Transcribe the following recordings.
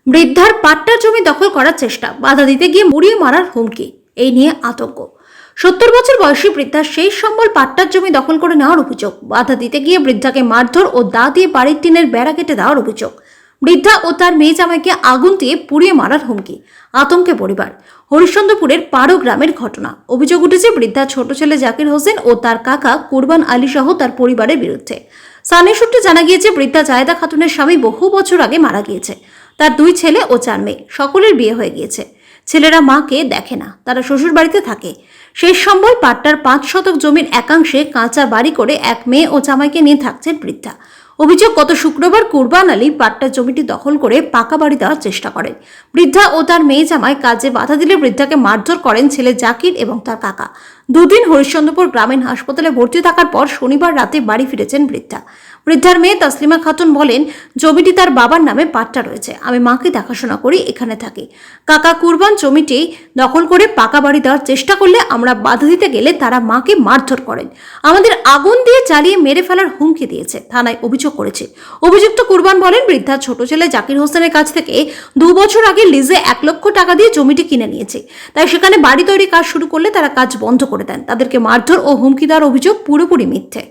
বৃদ্ধার পাট্টা জমি দখল করার চেষ্টা, বাধা দিতে গিয়ে মুড়িয়ে মারার হুমকি, এই নিয়ে আতঙ্ক। 70 বছর বয়সী বৃদ্ধার সেই সম্বল পাট্টার জমি দখল করে নেওয়ার অভিযোগ। বাধা দিতে গিয়ে বৃদ্ধাকে মারধর ও দা দিয়ে বাড়ির টিনের বেড়া কেটে দেওয়ার অভিযোগ। বৃদ্ধা ও তার মেয়ে জামাইকে আগুন দিয়ে পুড়িয়ে মারার হুমকি, আতঙ্কে পরিবার। হরিশ্চন্দ্রপুরের পাড়ো গ্রামের ঘটনা। অভিযোগ উঠেছে বৃদ্ধার ছোট ছেলে জাকির হোসেন ও তার কাকা কুরবান আলী সহ তার পরিবারের বিরুদ্ধে। স্থানীয় সূত্রে জানা গিয়েছে, বৃদ্ধা জায়েদা খাতুনের স্বামী বহু বছর আগে মারা গিয়েছে। তার 2 ছেলে ও 4 মেয়ে, সকলের বিয়ে হয়ে গিয়েছে। ছেলেরা মাকে দেখে না, তারা শ্বশুর বাড়িতে থাকে। শেষ সম্বল পাট্টার 5 শতক জমির একাংশে কাঁচা বাড়ি করে এক মেয়ে ও জামাইকে নিয়ে থাকছেন বৃদ্ধা। অভিযোগ, গত শুক্রবার কুরবান আলী পাট্টার জমিটি দখল করে পাকা বাড়ি দেওয়ার চেষ্টা করেন। বৃদ্ধা ও তার মেয়ে জামাই কাজে বাধা দিলে বৃদ্ধাকে মারধর করেন ছেলে জাকির এবং তার কাকা। 2 দিন হরিশ্চন্দ্রপুর গ্রামীণ হাসপাতালে ভর্তি থাকার পর শনিবার রাতে বাড়ি ফিরেছেন বৃদ্ধা। বৃদ্ধার মেয়ে তাসলিমা খাতুন বলেন, জমিটি তার বাবার নামে পাট্টা রয়েছে, আমি মাকে দেখাশোনা করি, এখানে থাকি। কাকা কুরবান জমিটি দখল করে পাকা বাড়ি দেওয়ার চেষ্টা করলে আমরা বাধা দিতে গেলে তারা মাকে মারধর করেন, আমাদের আগুন দিয়ে জ্বালিয়ে মেরে ফেলার হুমকি দিয়েছে, থানায় অভিযোগ করেছে। অভিযুক্ত কুরবান বলেন, বৃদ্ধার ছোট ছেলে জাকির হোসেনের কাছ থেকে 2 বছর আগে লিজে 1 লক্ষ টাকা দিয়ে জমিটি কিনে নিয়েছে, তাই সেখানে বাড়ি তৈরি কাজ শুরু করলে তারা কাজ বন্ধ করে দেন। তাদেরকে মারধর ও হুমকি দেওয়ার অভিযোগ পুরোপুরি মিথ্যে।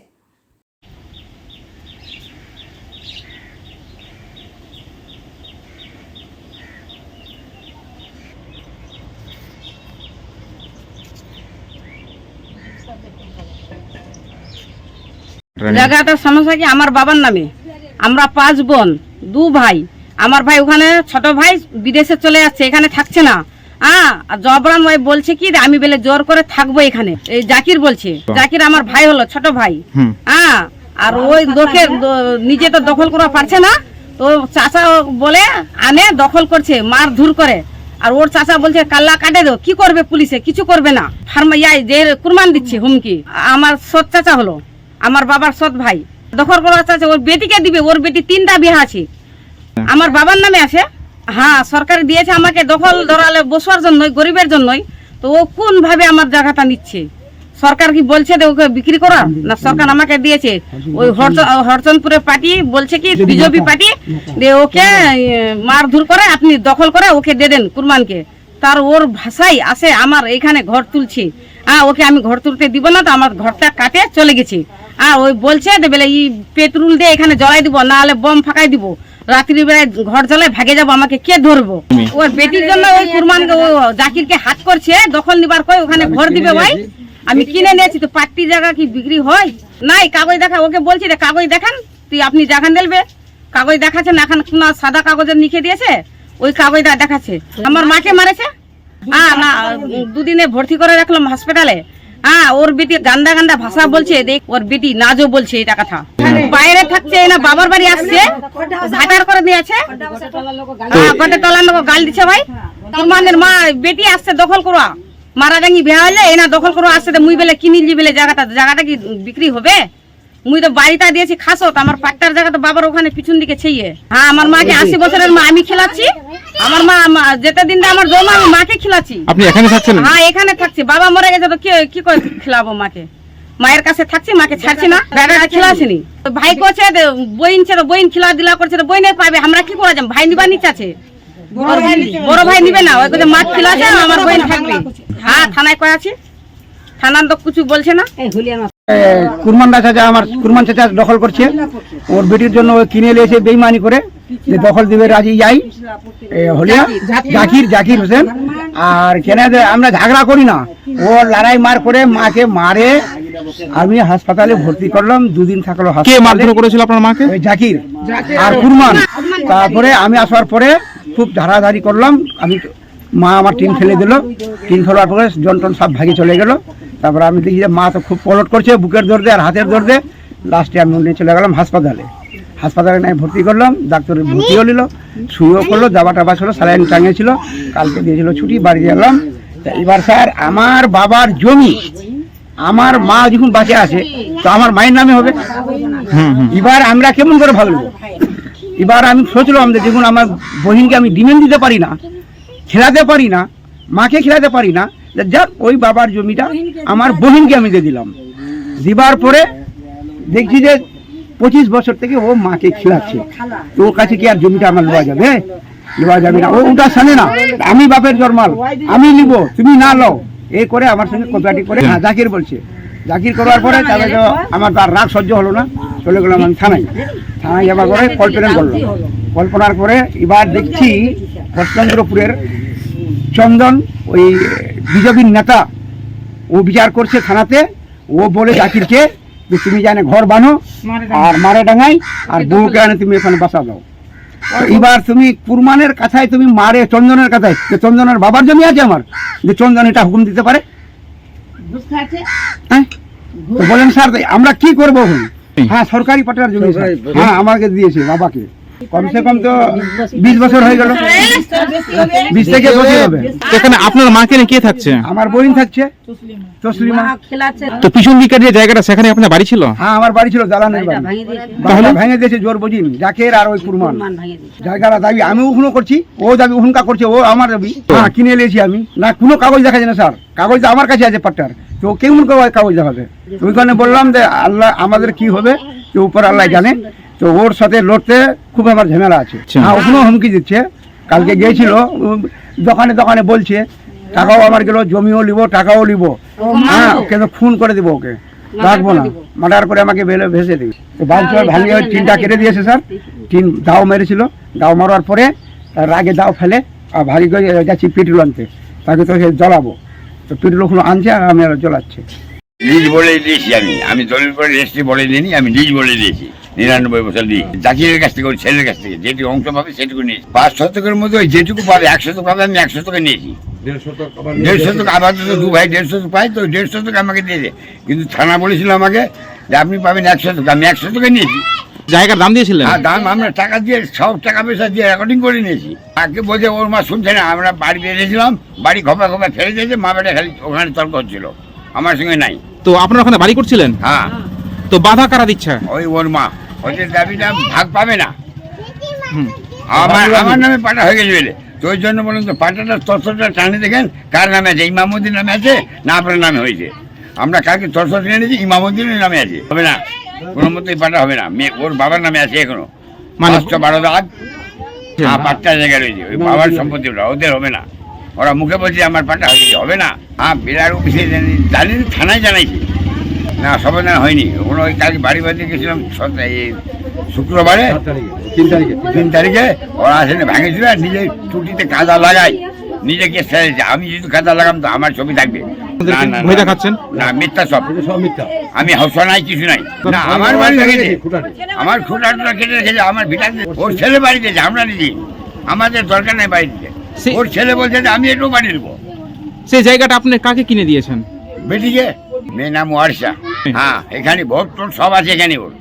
জায়গাটার সমস্যা কি, আমার বাবার নামে, আমরা 5 বোন, 2 ভাই। আমার ভাই ওখানে, ছোট ভাই বিদেশে চলে যাচ্ছে, এখানে থাকছে না। জবরান ভাই বলছে কি আমি বেলে জোর করে থাকবো এখানে। এই জাকির বলছে, জাকির আমার ভাই হলো, ছোট ভাই। আর ওই লোকে নিজে তো দখল করা পারছে না, তো চাচা বলে আনে দখল করছে, মার ধুর করে। আর ওর চাচা বলছে কাল্লা কাটে দো, কি করবে পুলিশে, কিছু করবে না। ফার্মাইয়াই যে কুরবান দিচ্ছে হুমকি। আমার সৎ চাচা হলো, আমার বাবার সৎ ভাই, দখল করা চাচা ওর বেটিকে দিবে। ওর বেটি 3টা বিয়ে আছে, আমার বাবার নামে আছে। সরকার দিয়েছে আমাকে দখল ধরালে বসবার জন্যই, গরিবের জন্যই। তো ও কোন ভাবে আমার জায়গাটা নিচ্ছে? সরকার কি বলছে যে ওকে বিক্রি করা না? সরকার আমাকে দিয়েছে। ওই হরচন্দপুরের পার্টি বলছে কি, বিজেপি পার্টি যে ওকে মারধর করে, আপনি দখল করে ওকে দিয়ে দেন কুরবানকে। তার ওর ভাষাই আসে আমার এখানে ঘর তুলছি। ওকে আমি ঘর তুলতে দিব না, তো আমার ঘরটা কাটে চলে গেছে। ওই বলছে যে বেলে ই পেট্রোল দিয়ে এখানে জ্বলাই দিব, না হলে বম ফাঁকাই দিব, রাত্রি বেলায় ঘর জ্বলায় ভাগে যাবো, আমাকে কে ধরবো? ওর বেটির জন্য ওই কুরবানকে জাকিরকে হাত করছে দখল নিবার কই, ওখানে ঘর দিবে ভাই। আমি কিনে নিয়েছি, তো পাট্টি জায়গা কি বিক্রি হয়? নাই, কাগজ দেখা, ওকে বলছি যে কাগজ দেখান, তুই আপনি দেখান দেলবে। কাগজ দেখাচ্ছে না, এখন সাদা কাগজের লিখে দিয়েছে, ওই কাগজটা দেখাচ্ছে। আমার মাকে মারেছে। না, 2 দিনে ভর্তি করে রাখলাম হাসপাতালে। ওর বেটি গান্দা গান্দা ভাষা বলছে, দেখ ওর বেটি নাজও বলছে এটা কথা। বাইরে থাকছে না, বাবার বাড়ি আসছে, ভাটার করে দিয়েছে, গটে তলার লোক গাল দিচ্ছে ভাই। তোমাদের মা বেটি আসছে দখল করো, মারাডাঙ্গি বিয়া হলে এনা দখল করো আসছে, মুই বেলে কিনিলি বেলে জায়গাটা কি বিক্রি হবে? মুই তো বাড়িটা দিয়েছি খাসো, আমার পাট্টার জায়গা তো বাবার ওখানে পিছন দিকে ছেয়ে। আমার মাকে 80 বছরের মা আমি খেলাচ্ছি। আমার মা যেতে দিন আমার জমা, আমি মাকে খেলাচ্ছি। আপনি এখানে থাকছেন? এখানে থাকছি। বাবা মরে গেছে, তো কি করে খেলাবো মাকে? মায়ের কাছে থাকছি, মাকে ছাড়ছি না। বেড়াটা খেলাছিনি, ভাই করছে বইন ছে, তো বইন খেলা দিলা করছে, তো বইনে পাবে, আমরা কি করা যাব? ভাই নিবা নিচে আছে, বড় ভাই নিবে না, ওই কথা মাছ খেলাছে, আমার বইন থাকবে। থানায় কয়ে আছি, থানার তো কিছু বলছে না। কুরমান চাচা, আমার কুরমান চাচা দখল করছে, ওর বেটির জন্য কিনে নিয়েছে বেইমানি করে, যে দখল দিবে রাজি যাই হলিয়া জাকির হোসেন। আর কেন আমরা ঝগড়া করি না, ও লড়াই মার করে মাকে মারে, আমি হাসপাতালে ভর্তি করলাম। 2 দিন থাকলো। কে মারধর করেছিল আপনার মাকে? ওই জাকির আর কুরমান। তারপরে আমি আসার পরে খুব ধারাধারি করলাম, আমি মা আমার টিন ফেলে দিল, টিন ফেলার পরে জন্টন সব ভাগে চলে গেল। তারপরে আমি দেখি যে মা তো খুব পলট করছে, বুকের দর্দে আর হাতের দর্দে। লাস্টে আমি নিয়ে চলে গেলাম হাসপাতালে নিয়ে ভর্তি করলাম। ডাক্তারের ভর্তিও নিল, শুয়েও করলো, দাবা টাবা ছিল, স্যালাইন টাঙিয়েছিল, কালকে দিয়েছিল ছুটি, বাড়ি গেলাম। এবার স্যার, আমার বাবার জমি আমার মা যখন বাঁচে আছে, তো আমার মায়ের নামে হবে। এবার আমরা কেমন করে ভাববো? এবার আমি সোচলাম যে দেখুন, আমার বহিনকে আমি ডিমেন্ড দিতে পারি না, খেলাতে পারি না, মাকে খেলাতে পারি না, যাক ওই বাবার জমিটা আমার বহিনকে আমি দিয়ে দিলাম। দিবার পরে দেখছি যে 25 বছর থেকে ও মাকে খেলাচ্ছে, তো ওর কাছে কি আর জমিটা আমার লওয়া যাবে? নেওয়া যাবে না, ওটা শোনে না, আমি বাপের জন্মাল, আমি নিব, তুমি না লও, এই করে আমার সঙ্গে কপিয়াটি করে জাকির বলছে। জাকির করার পরে তারপরে তো আমার তার রাগ সহ্য হলো না, চলে গেলাম আমি থানায় যাওয়ার পরে কল্পনা করলাম। কল্পনার পরে এবার দেখছি হরচন্দ্রপুরের চন্দন, ওই বিজেপির নেতা, ও বিচার করছে থানাতে। ও বলে জাকিরকে যে তুমি জানে ঘর বানো আর মারে ডাঙাই আর বউকে আনে তুমি এখানে বাসা দাও। এবার তুমি কুরমানের কথায় তুমি মারে চন্দনের কথায়, যে চন্দনের বাবার জমি আছে আমার, যে চন্দন এটা হুকুম দিতে পারে। হ্যাঁ, তো বলেন স্যার আমরা কি করবো? হ্যাঁ, সরকারি পাটার জমি স্যার। হ্যাঁ, আমাকে দিয়েছে বাবাকে, কমসে কম তো 20 বছর হয়ে গেল, 20 থেকে 25 হবে। এখানে আপনার মাকে নিয়ে কে থাকছে? আমার বোন থাকছে, তসলিমা। তো পিছন দিকের যে জায়গাটা সেখানে আপনার বাড়ি ছিল? হ্যাঁ, আমার বাড়ি ছিল, দালানের বাড়ি। তাহলে ভেঙে দিয়েছে জোর বুঝিন, জাকের আর ওই কুরমান জায়গাটা দাবি আমি ওখানে করছি, ও দাবি ওখানকার করছে, ও আমার দাবি। হ্যাঁ, কিনে নিয়েছি আমি, না কোনো কাগজ দেখা যায় না স্যার, কাগজ আমার কাছে আছে পাট্টার, তো কেমন কাগজ দেখাবে? ওইখানে বললাম যে আল্লাহ আমাদের কি হবে, তো উপর আল্লাহ জানে। তো ওর সাথে লড়তে খুব আমার ঝামেলা আছে। হ্যাঁ, ওখানেও হুমকি দিচ্ছে। কালকে গিয়েছিল, দোকানে দোকানে বলছে টাকাও আমার গেল, জমিও লিব, টাকাও লিব। হ্যাঁ, কিন্তু খুন করে দিব, ওকে রাখবো না, মার্ডার করে আমাকে ভেসে দিবি। তো বাড়ি ভাঙিয়ে টিনটা কেটে দিয়েছে স্যার, টিন দাও মেরেছিল, দাও মারার পরে রাগে দাও ফেলে আর ভারী করে যাচ্ছি পেট্রোল আনতে, তাকে তো সে জ্বলাবো। তো পেট্রোল ওখানে আনছে আর আমি আর জ্বলাচ্ছে। নিজ বলে দিয়েছি, আমি দলিল করে রেজিস্ট্রি বলে দিইনি, আমি নিজ বলে দিয়েছি 99 বছর দিয়ে জাকিরের কাছ থেকে, ওর ছেলের কাছ থেকে যেটুকু অংশ পাবে সেটুকু নিয়েছি। 5 শতকের মধ্যে ওই যেটুকু পাবে 100 শতক পাবে, আমি 100 শতকে নিয়েছি। 1.5 শতক আপাতত 2 ভাই 1.5 শতক পাই, তো 1.5 শতক আমাকে দিয়েছে। কিন্তু থানা বলেছিল আমাকে যে আপনি পাবেন 100 শতক, আমি 100 শতকে নিয়েছি। জায়গার দাম দিয়েছিলেন? আর দাম আমরা টাকা দিয়ে, সব টাকা পয়সা দিয়ে রেকর্ডিং করে নিয়েছি। আগে বলছে ওর মা শুনছে না, আমরা বাড়ি বেরিয়েছিলাম, বাড়ি খোপা খোপা ফেলে দিয়েছে, মা বেটা খালি ওখানে তর্ক হচ্ছিল, আমার সঙ্গে নাই। তো আপনার ওখানে বাড়ি করছিলেন? হ্যাঁ, তো বাধা কারা দিচ্ছে? ওই ওর মা, ওদের দাবিটা ভাগ পাবে না, আমার নামে পাটা হয়ে গেছে বলে। তো ওই জন্য বলুন তো পাটাটা তথ্যটা টানে দেখেন কার নামে আছে, ইমামুদ্দিন নামে আছে না আপনার নামে হয়েছে। আমরা কালকে তথ্য টেনে নিয়েছি, ইমামুদ্দিনের নামে আছে, হবে না, কোনো মতেই পাটা হবে না। ওর বাবার নামে আছে এখনো, মানে 512 দাগ। হ্যাঁ, 5টা জায়গা রয়েছে, ওই বাবার সম্পত্তি, ওদের হবে না। ওরা মুখে বলছে আমার পাটা হয়ে গেছে, হবে না। হ্যাঁ, বিরাট অফিসে জানি, থানায় জানাইছি, না সমাধান হয়নি। ওখানে ওই কালকে বাড়ি বাড়িতে গেছিলাম শুক্রবারে 3 তারিখে, ওরা আসেনি, ভাঙেছিল আর নিজে টুটিতে কাদা লাগাই নিজে কেস ফেলেছে। আমি যদি কাদা লাগাম তো আমার ছবি থাকবে ভয় দেখাচ্ছেন? না, মিথ্যা, সব মিথ্যা। আমি হসা নাই, কিছু নাই। না, আমার বাড়ি ভেঙেছে, আমার খুঁটাটা কেটে রেখেছে, আমার ভিটাতে ওর ছেলে বাড়ি দিয়েছে, আমরা নিজে, আমাদের দরকার নাই বাড়ি দিতে। ওর ছেলে বলছে যে আমি একটু বাড়ি দেবো। সেই জায়গাটা আপনি কাকে কিনে দিয়েছেন? বেটিকে, মেয়ে নাম ওয়ারসা। হ্যাঁ, এখানে ভোট টোট সব আছে এখানে ওর।